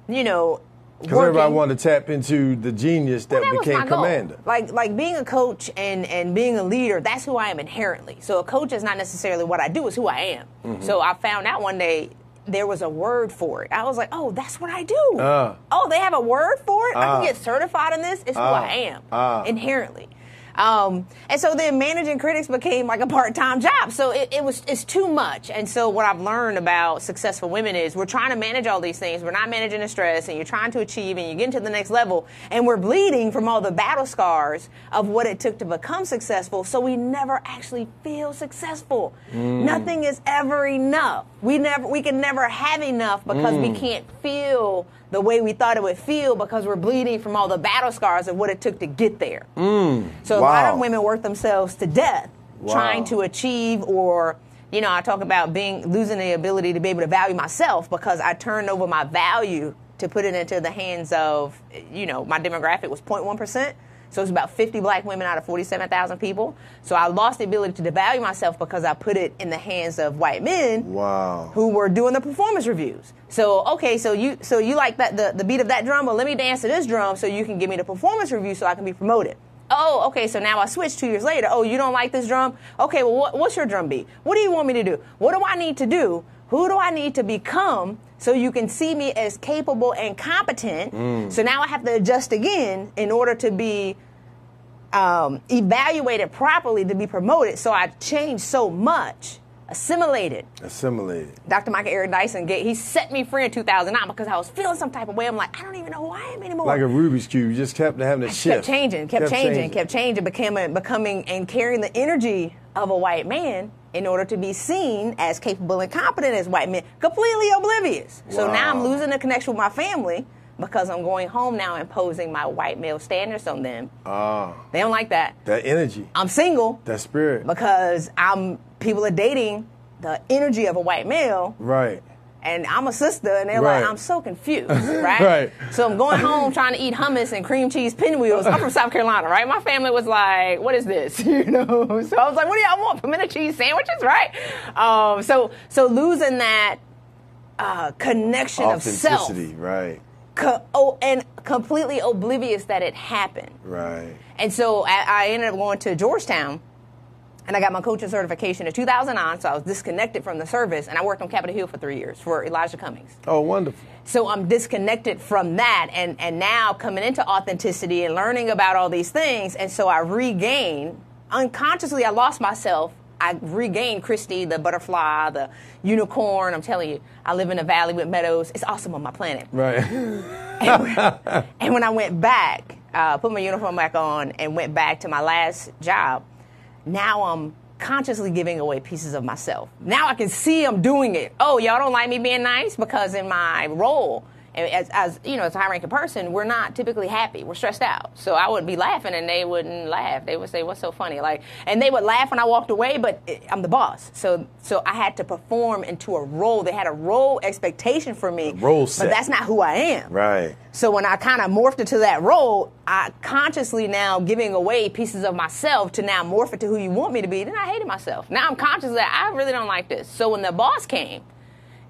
because everybody wanted to tap into the genius that became commander. Like being a coach and being a leader, that's who I am inherently. So a coach is not necessarily what I do, it's who I am. So I found out one day there was a word for it. I was like, oh, that's what I do. Oh, they have a word for it? I can get certified in this? It's who I am inherently. And so then managing critics became like a part-time job. So it's too much. And so what I've learned about successful women is we're trying to manage all these things. We're not managing the stress, and you're trying to achieve, and you get to the next level, and we're bleeding from all the battle scars of what it took to become successful. So we never actually feel successful. Nothing is ever enough. We can never have enough because we can't feel the way we thought it would feel because we're bleeding from all the battle scars of what it took to get there. So a lot of women work themselves to death trying to achieve, or, I talk about losing the ability to be able to value myself because I turned over my value to put it into the hands of, my demographic was 0.1%. So it's about 50 black women out of 47,000 people. So I lost the ability to devalue myself because I put it in the hands of white men who were doing the performance reviews. So, okay, so you like that the beat of that drum? Well, let me dance to this drum so you can give me the performance review so I can be promoted. Oh, okay, so now I switched 2 years later. Oh, you don't like this drum? Okay, well, what's your drum beat? What do you want me to do? What do I need to do? Who do I need to become so you can see me as capable and competent? So now I have to adjust again in order to be evaluated properly to be promoted. So I changed so much. Assimilated. Dr. Michael Eric Dyson, he set me free in 2009 because I was feeling some type of way. I'm like, I don't even know who I am anymore. Like a Rubik's Cube. You just kept having to shift. Kept changing, becoming and carrying the energy of a white man in order to be seen as capable and competent as white men. Completely oblivious. Wow. So now I'm losing the connection with my family because I'm going home now imposing my white male standards on them. They don't like that. That energy. I'm single. That spirit. Because people are dating the energy of a white male. Right. And I'm a sister, and they're like, I'm so confused, right? Right. So I'm going home trying to eat hummus and cream cheese pinwheels. I'm from South Carolina, right? My family was like, what is this? You know? So I was like, what do y'all want? Pimento cheese sandwiches, right? So losing that connection of self. Authenticity, right. And completely oblivious that it happened. Right. And so I ended up going to Georgetown, and I got my coaching certification in 2009, so I was disconnected from the service, and I worked on Capitol Hill for 3 years for Elijah Cummings. Oh, wonderful. So I'm disconnected from that, and now coming into authenticity and learning about all these things, and so I regained, unconsciously I lost myself. I regained Christy, the butterfly, the unicorn. I'm telling you, I live in a valley with meadows. It's awesome on my planet. Right. And when I went back, put my uniform back on and went back to my last job, now I'm consciously giving away pieces of myself. Now I can see I'm doing it. Oh, y'all don't like me being nice? Because in my role, as you know, as a high-ranking person, we're not typically happy. We're stressed out. So I would be laughing, and they wouldn't laugh. They would say, "What's so funny?" And they would laugh when I walked away, but I'm the boss. So I had to perform into a role. They had a role expectation for me. Role set. But that's not who I am. Right. So when I kind of morphed into that role, I consciously now giving away pieces of myself to now morph it to who you want me to be. Then I hated myself. Now I'm conscious that I really don't like this. So when the boss came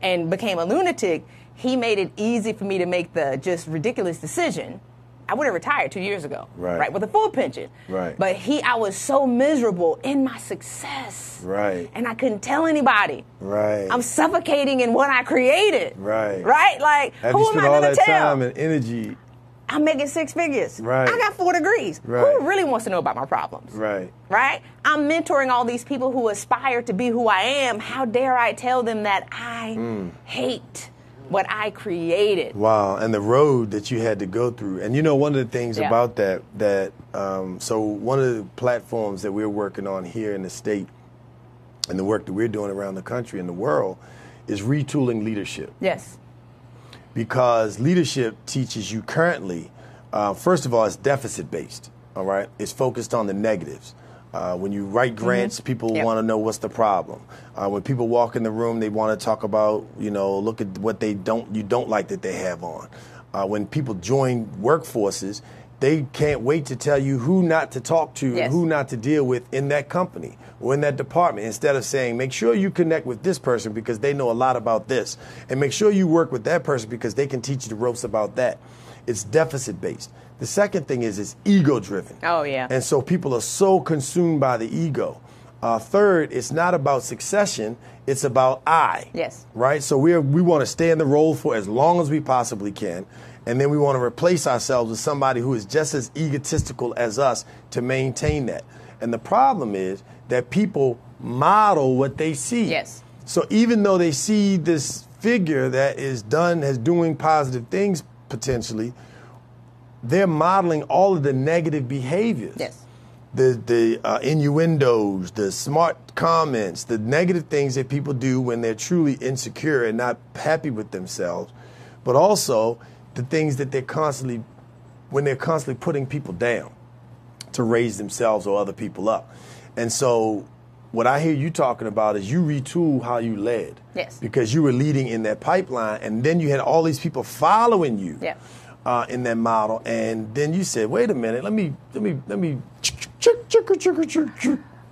and became a lunatic, he made it easy for me to make the just ridiculous decision. I would have retired 2 years ago, right, with a full pension. Right. But I was so miserable in my success. Right. And I couldn't tell anybody. Right. I'm suffocating in what I created. Right. Right? Like, After who am I all going to that tell? time and energy. I'm making 6 figures. Right. I got 4 degrees. Right. Who really wants to know about my problems? Right. Right? I'm mentoring all these people who aspire to be who I am. How dare I tell them that I hate what I created? Wow, and the road that you had to go through. And you know, one of the things about that so one of the platforms that we're working on here in the state and the work that we're doing around the country and the world is retooling leadership. Yes. Because leadership teaches you currently, first of all, it's deficit-based, all right? It's focused on the negatives. When you write grants, people want to know what's the problem. When people walk in the room, they want to talk about, look at what you don't like that they have on. When people join workforces, they can't wait to tell you who not to talk to and who not to deal with in that company or in that department, instead of saying, make sure you connect with this person because they know a lot about this, and make sure you work with that person because they can teach you the ropes about that. It's deficit-based. The second thing is it's ego-driven. Oh, yeah. And so people are so consumed by the ego. Third, it's not about succession. It's about I. Yes. Right? So we want to stay in the role for as long as we possibly can. And then we want to replace ourselves with somebody who is just as egotistical as us to maintain that. And the problem is that people model what they see. Yes. So even though they see this figure that is doing positive things potentially, they're modeling all of the negative behaviors. Yes. The innuendos, the smart comments, the negative things that people do when they're truly insecure and not happy with themselves, but also the things that they're constantly putting people down to raise themselves or other people up. And so what I hear you talking about is you retool how you led. Yes. Because you were leading in that pipeline, and then you had all these people following you. Yeah. In that model, and then you said, "Wait a minute, let me."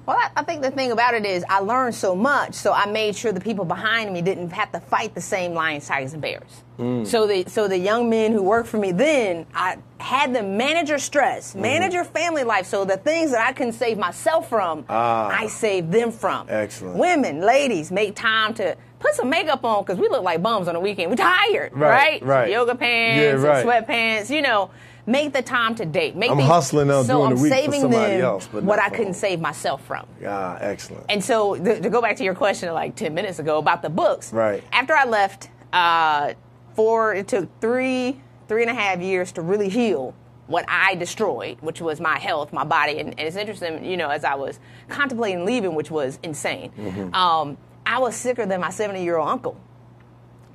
Well, I think the thing about it is I learned so much, so I made sure the people behind me didn't have to fight the same lions, tigers, and bears. So the young men who worked for me then, I had them manage your stress, manage your family life. So the things that I couldn't save myself from, I saved them from. Excellent. Women, ladies, make time to put some makeup on because we look like bums on the weekend. We're tired, right? Right. Yoga pants, and sweatpants, you know. Make the time to date. I'm hustling on during the week saving for somebody them else, but what I couldn't save myself from. Yeah, excellent. And so to go back to your question like 10 minutes ago about the books. Right. After I left, it took 3.5 years to really heal what I destroyed, which was my health, my body. And it's interesting, you know, as I was contemplating leaving, which was insane, I was sicker than my 70-year-old uncle.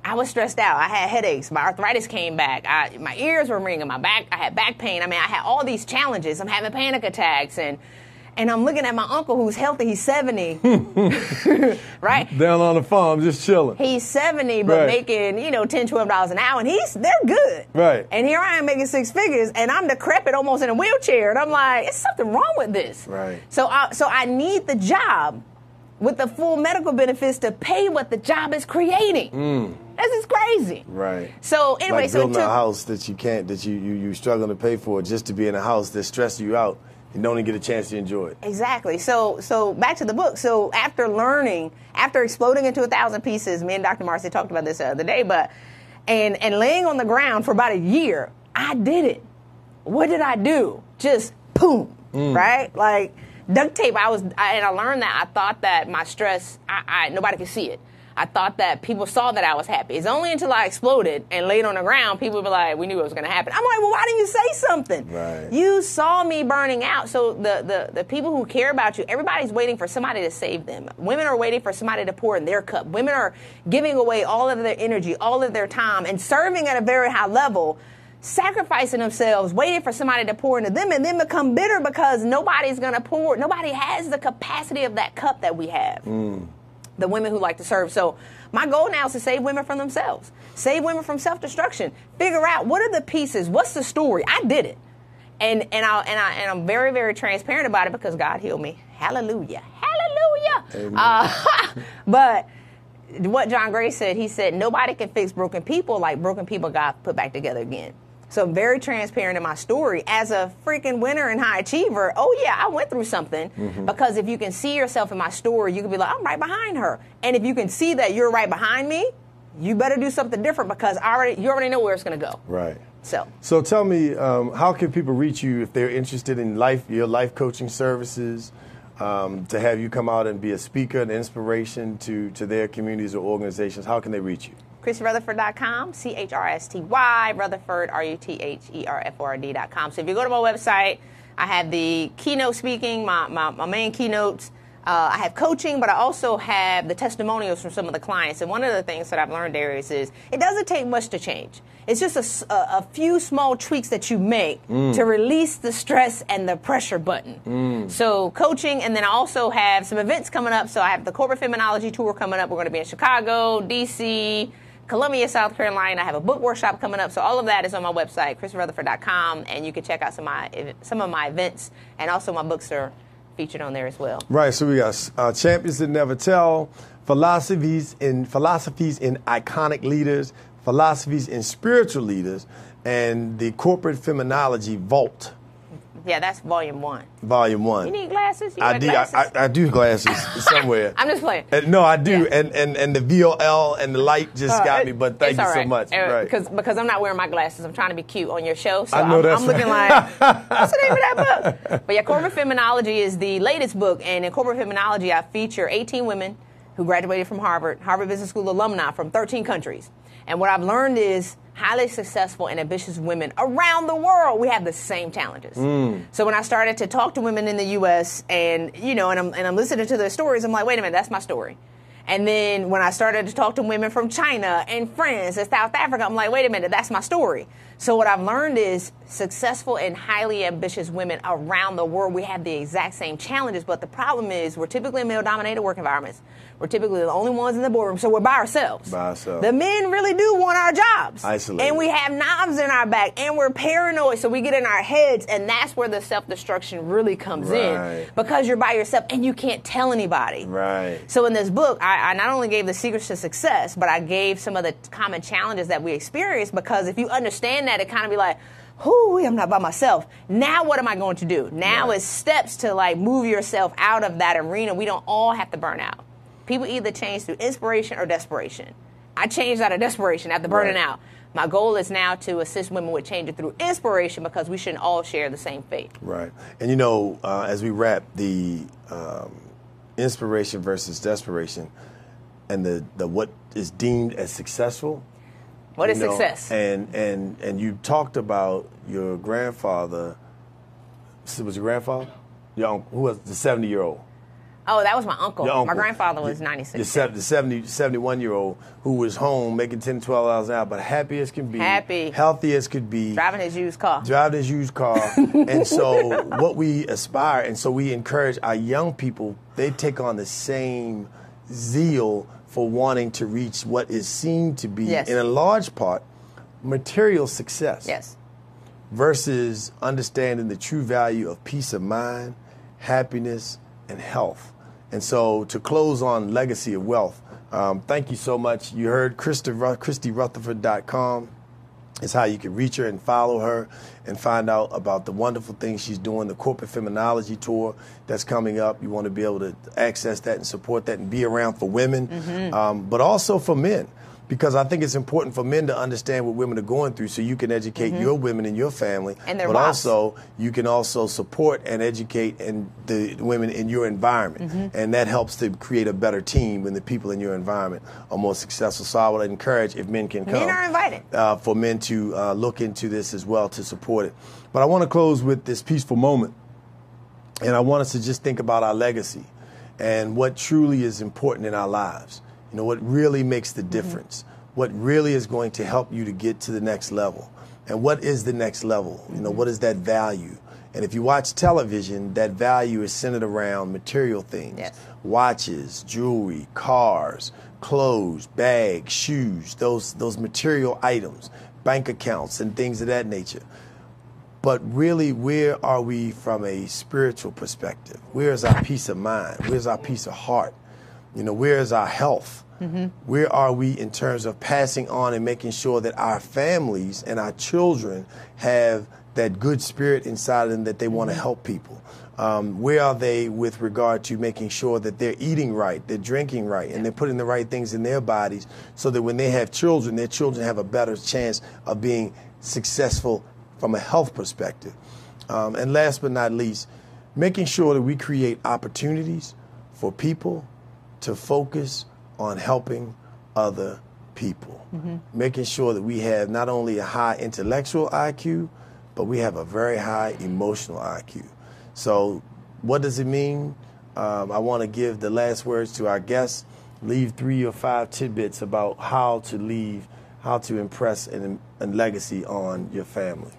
I was stressed out. I had headaches. My arthritis came back. My ears were ringing. My back. I had back pain. I mean, I had all these challenges. I'm having panic attacks, and I'm looking at my uncle who's healthy. He's 70, right? Down on the farm, just chilling. He's 70, but making $10, $12 an hour, and they're good. Right. And here I am making six figures, and I'm decrepit, almost in a wheelchair, and I'm like, it's something wrong with this. Right. So I need the job with the full medical benefits to pay what the job is creating. This is crazy. Right. So anyway, like building a house that you struggling to pay for just to be in a house that stresses you out and don't even get a chance to enjoy it. Exactly. So back to the book. So after exploding into 1,000 pieces, me and Dr. Marcy talked about this the other day, and laying on the ground for about a year, I did it. What did I do? Just boom, right? Like duct tape. I learned that. I thought that my stress, nobody could see it. I thought that people saw that I was happy. It's only until I exploded and laid on the ground, people would be like, we knew it was going to happen. I'm like, well, why didn't you say something? Right. You saw me burning out. So the people who care about you, everybody's waiting for somebody to save them. Women are waiting for somebody to pour in their cup. Women are giving away all of their energy, all of their time, and serving at a very high level, sacrificing themselves, waiting for somebody to pour into them, and then become bitter because nobody's going to pour. Nobody has the capacity of that cup that we have. The women who like to serve. So my goal now is to save women from themselves. Save women from self-destruction. Figure out what are the pieces, what's the story. I did it. And I'm very, very transparent about it because God healed me. Hallelujah. Hallelujah. But what John Gray said, he said, nobody can fix broken people like broken people God put back together again. So I'm very transparent in my story. As a freaking winner and high achiever, oh yeah, I went through something. Because if you can see yourself in my story, you can be like, I'm right behind her. And if you can see that you're right behind me, you better do something different because you already know where it's going to go. Right. So tell me, how can people reach you if they're interested in your life coaching services, to have you come out and be a speaker, an inspiration to their communities or organizations? How can they reach you? ChristyRutherford.com, CHRSTY, Rutherford, RUTHERFORD.com. So if you go to my website, I have the keynote speaking, my main keynotes. I have coaching, but I also have the testimonials from some of the clients. And one of the things that I've learned, Darius, is it doesn't take much to change. It's just a few small tweaks that you make to release the stress and the pressure button. So coaching, and then I also have some events coming up. So I have the Corporate Feminology Tour coming up. We're going to be in Chicago, D.C., Columbia, South Carolina. I have a book workshop coming up. So all of that is on my website, ChristyRutherford.com, and you can check out some of my events, and also my books are featured on there as well. Right. So we got Champions That Never Tell, philosophies in iconic leaders, philosophies in spiritual leaders, and the Corporate Feminology Vault. Yeah, that's volume 1. Volume 1. You need glasses? I do glasses somewhere. I'm just playing. No, I do. Yeah. And the VOL and the light just got me, but thank you so much. Right. Because I'm not wearing my glasses. I'm trying to be cute on your show. So I know I'm looking like, what's the name of that book? But yeah, Corporate Feminology is the latest book. And in Corporate Feminology, I feature 18 women who graduated from Harvard Business School alumni from 13 countries. And what I've learned is highly successful and ambitious women around the world, we have the same challenges. So when I started to talk to women in the U.S. and I'm listening to their stories, I'm like, wait a minute, that's my story. And then when I started to talk to women from China and France and South Africa, I'm like, wait a minute, that's my story. So what I've learned is successful and highly ambitious women around the world, we have the exact same challenges, but the problem is we're typically in male-dominated work environments. We're typically the only ones in the boardroom, so we're by ourselves. The men really do want our jobs. Isolated. And we have knives in our back, and we're paranoid, so we get in our heads, and that's where the self-destruction really comes in. Because you're by yourself, and you can't tell anybody. Right. So in this book, I not only gave the secrets to success, but I gave some of the common challenges that we experience, because if you understand that, it kind of be like, whoo, I'm not by myself. Now what am I going to do? Now is steps to like move yourself out of that arena. We don't all have to burn out. People either change through inspiration or desperation. I changed out of desperation after burning out. My goal is now to assist women with changing through inspiration, because we shouldn't all share the same fate. Right. And, you know, as we wrap, the inspiration versus desperation and the what is deemed as successful. What is success? And you talked about your grandfather. Was your grandfather? Your uncle, who was the 70-year-old? Oh, that was my uncle. Your uncle. My grandfather was 96. The 71-year-old who was home making $10, $12 an hour, but happy as can be. Happy. Healthy as could be. Driving his used car. And so what we aspire, and so we encourage our young people, they take on the same zeal for wanting to reach what is seen to be, in a large part, material success. Yes. Versus understanding the true value of peace of mind, happiness, and health. And so to close on legacy of wealth, thank you so much. You heard ChristyRutherford.com is how you can reach her and follow her and find out about the wonderful things she's doing, the Corporate Feminology Tour that's coming up. You want to be able to access that and support that and be around for women, but also for men. Because I think it's important for men to understand what women are going through, so you can educate your women in your family, and their but wives. also you can also support and educate the women in your environment, and that helps to create a better team when the people in your environment are more successful. So I would encourage, if men can come, Men are invited. For men to look into this as well to support it. But I want to close with this peaceful moment, and I want us to just think about our legacy and what truly is important in our lives. You know, what really makes the difference, what really is going to help you to get to the next level. And what is the next level? You know, what is that value? And if you watch television, that value is centered around material things. Yes. Watches, jewelry, cars, clothes, bags, shoes, those material items, bank accounts and things of that nature. But really, where are we from a spiritual perspective? Where is our peace of mind? Where's our peace of heart? You know, where is our health? Where are we in terms of passing on and making sure that our families and our children have that good spirit inside of them that they want to help people? Where are they with regard to making sure that they're eating right, they're drinking right, and they're putting the right things in their bodies so that when they have children, their children have a better chance of being successful from a health perspective? And last but not least, making sure that we create opportunities for people to focus on helping other people, making sure that we have not only a high intellectual IQ, but we have a very high emotional IQ. So what does it mean? I want to give the last words to our guests, leave 3 or 5 tidbits about how to impress a legacy on your family.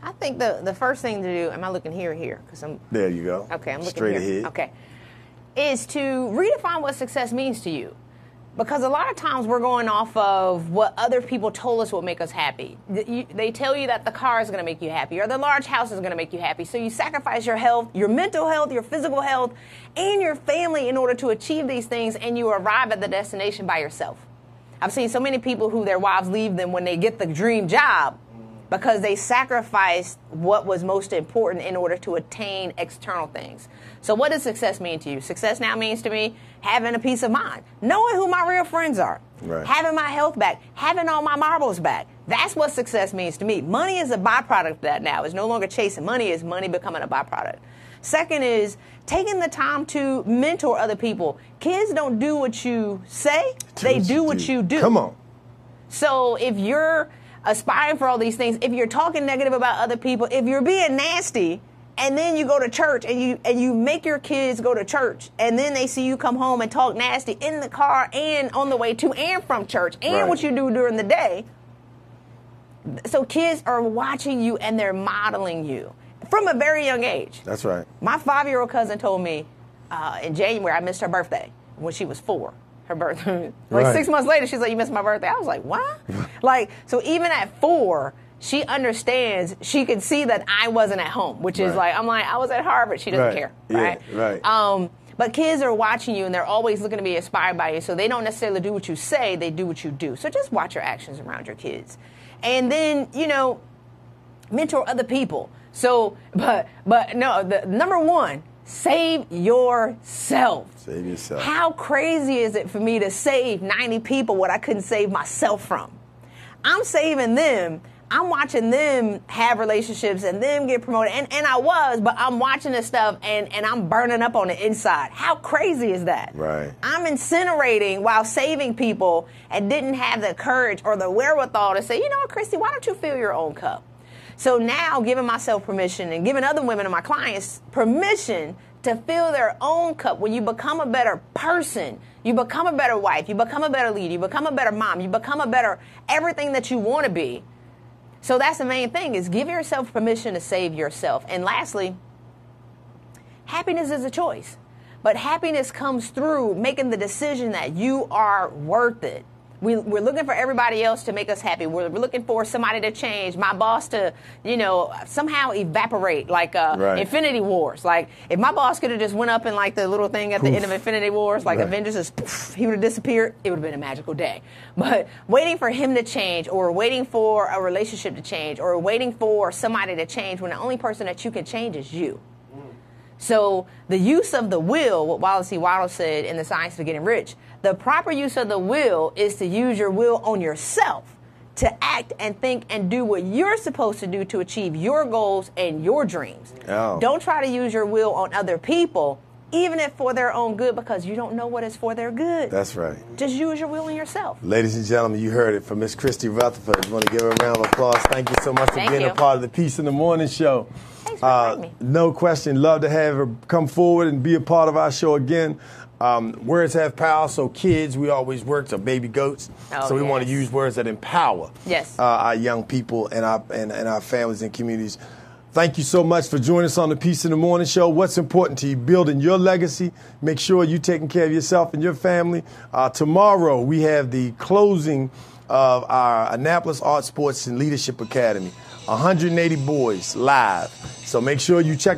I think the first thing to do, am I looking here? Because I'm... There you go. Okay, I'm looking straight here. ahead. Okay. Is to redefine what success means to you. Because a lot of times we're going off of what other people told us would make us happy. They tell you that the car is going to make you happy or the large house is going to make you happy. So you sacrifice your health, your mental health, your physical health, and your family in order to achieve these things, and you arrive at the destination by yourself. I've seen so many people who their wives leave them when they get the dream job because they sacrificed what was most important in order to attain external things. So what does success mean to you? Success now means to me having a peace of mind, knowing who my real friends are, having my health back, having all my marbles back. That's what success means to me. Money is a byproduct of that now. It's no longer chasing money. It's money becoming a byproduct. Second is taking the time to mentor other people. Kids don't do what you say. They do what you do. Come on. So if you're aspiring for all these things, if you're talking negative about other people, if you're being nasty, and then you go to church and you make your kids go to church, and then they see you come home and talk nasty in the car and on the way to and from church and what you do during the day. So kids are watching you and they're modeling you from a very young age. That's right. My 5-year-old cousin told me in January I missed her birthday when she was 4. Her birthday. Like 6 months later, she's like, "You missed my birthday." I was like, "What?" Like, so even at 4, she understands. She could see that I wasn't at home, which is like, I'm like, I was at Harvard. She doesn't care, right? Right. But kids are watching you, and they're always looking to be inspired by you, so they don't necessarily do what you say, they do what you do. So just watch your actions around your kids. And then, mentor other people. So, but no, the number one, save yourself. Save yourself. How crazy is it for me to save 90 people what I couldn't save myself from? I'm saving them. I'm watching them have relationships and them get promoted. And I was, but I'm watching this stuff and I'm burning up on the inside. How crazy is that? Right. I'm incinerating while saving people and didn't have the courage or the wherewithal to say, you know what, Christy, why don't you fill your own cup? So now giving myself permission and giving other women and my clients permission to fill their own cup. When you become a better person, you become a better wife, you become a better leader, you become a better mom, you become a better everything that you want to be. So that's the main thing, is give yourself permission to save yourself. And lastly, happiness is a choice. But happiness comes through making the decision that you are worth it. We're looking for everybody else to make us happy. We're looking for somebody to change, my boss to, somehow evaporate, like right. Infinity Wars. Like, if my boss could have just went up in like the little thing at the end of Infinity Wars, like right. Avengers, is poof, he would have disappeared, it would have been a magical day. But waiting for him to change, or waiting for a relationship to change, or waiting for somebody to change when the only person that you can change is you. So the use of the will, what Wallace C. Waddle said in The Science of Getting Rich, the proper use of the will is to use your will on yourself, to act and think and do what you're supposed to do to achieve your goals and your dreams. Oh. Don't try to use your will on other people, even if for their own good, because you don't know what is for their good. That's right. Just use your will on yourself. Ladies and gentlemen, you heard it from Miss Christy Rutherford. I want to give her a round of applause. Thank you so much for being a part of the Peace in the Morning show. Thanks for having me. No question. Love to have her come forward and be a part of our show again. Words have power, so kids, we always work, so baby goats. So we want to use words that empower our young people and our families and communities. Thank you so much for joining us on the Peace in the Morning show. What's important to you? Building your legacy. Make sure you're taking care of yourself and your family. Tomorrow, we have the closing of our Annapolis Art, Sports, and Leadership Academy. 180 boys live. So make sure you check us